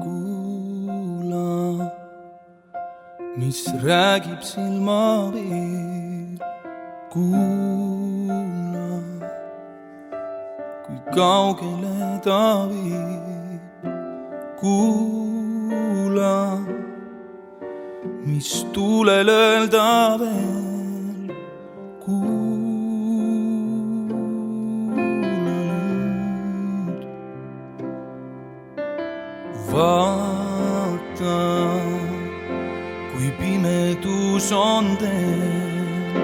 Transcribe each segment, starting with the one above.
kuula, mis räägib silmapiir. Kuula, kui kaugele ta viib. Kuula, mis tuulel öelda veel. Kuula nüüd, vaata, kui pimedus on teel.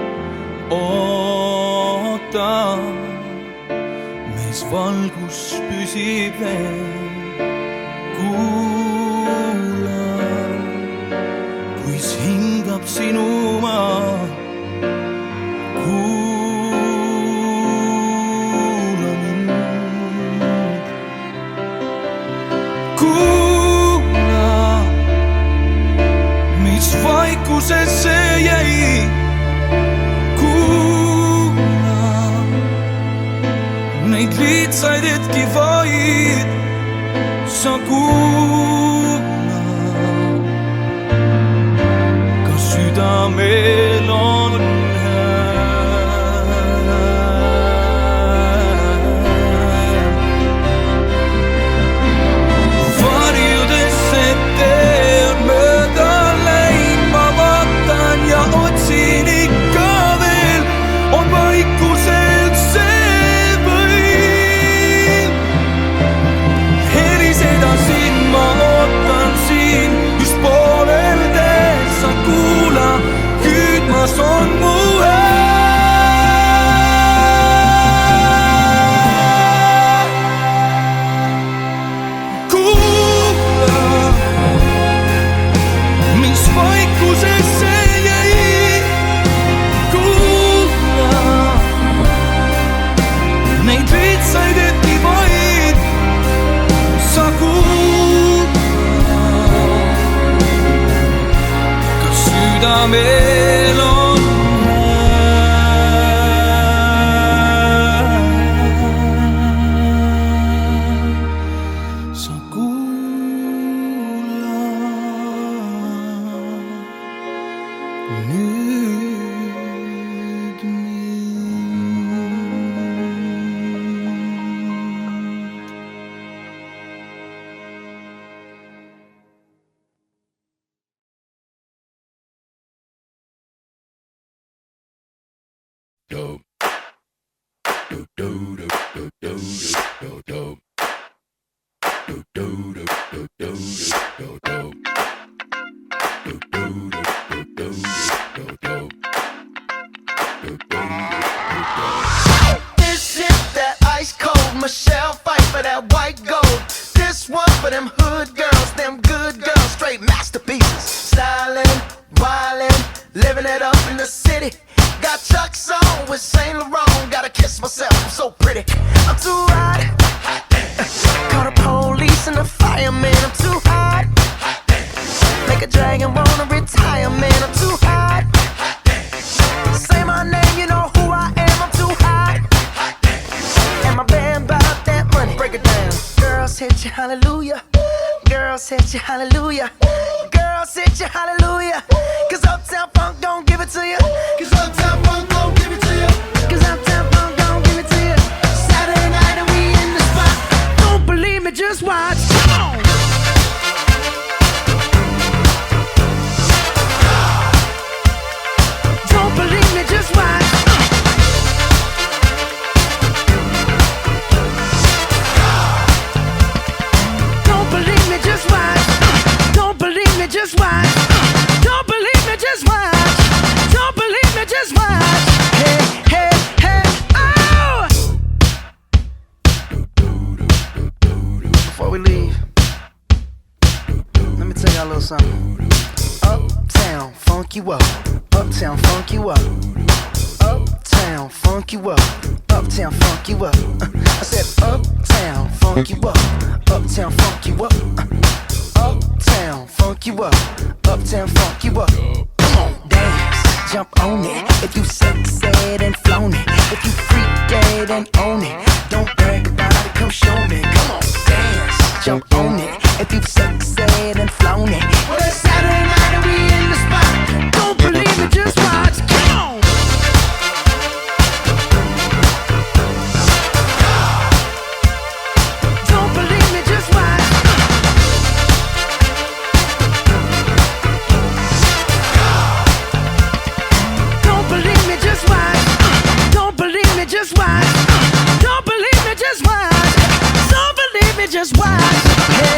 Oota, meis valgus püsib veel. Kuula, kuis hingab sinu maa. Kuula mind. Kuula, mis vaikusesse jäi. Kuula neid lihtsaid hetki vaid. Sa kuula, kas südamel on hääl. Varjudesse teed mööda läin, ma vaatan ja otsin ikka veel. On vaikuselt see võim. Heliseda siin, ma ootan siin, just poolel teel. Sa kuula, hüüdmas on mu hääl. Kuula, mis vaikusesse jäi. Kuula neid lihtsaid hetki vaid. Sa kuula, kas südamel on hääl. Sa kuula nüüd mind. This is that ice cold Michelle fight for that white gold. This one for them hood girls, them good girls, straight masterpieces. Stylin', wildin', living it up in the city. Got Chuck's on with Saint Laurent. Gotta kiss myself, I'm so pretty. I'm too hot. Call the police and the fireman. I'm too hot. Make a dragon wanna retire, man. I'm too hot. Say my name, you know who I am. I'm too hot. And my band bout that money. Break it down. Girls hit you, hallelujah. Girls hit you, hallelujah. Girls hit you, hallelujah. Cause Uptown Funk don't give it to you. Cause Uptown Funk don't give it to you. Cause Uptown Funk don't give it to you. Saturday night and we in the spot. Don't believe me, just watch. Come on. Don't believe me, just watch. Don't believe me, just watch. Don't believe me, just watch. Don't believe me, just watch. Don't believe me, just watch. Hey, hey, hey, oh! Before we leave, let me tell y'all a little something. Uptown, funk you up. Uptown, funk you up. Uptown, funk you up. Uptown, funk you up. I said uptown, funk you up. Uptown, funk you up. Uptown, funk you up. Uptown, funk you up. Come on, dance, jump on it. If you sexed and flown it. If you freak dead and own it. Don't brag about it, come show me. Come on, dance, jump on it. if you've sexed and flown it. Well, it's Saturday night and we in the spot. Don't believe me, just watch. Come on. Don't believe me, just watch. Don't believe me, just watch. Don't believe me, just watch. Don't believe me, just watch. Don't believe me, just watch. Hey.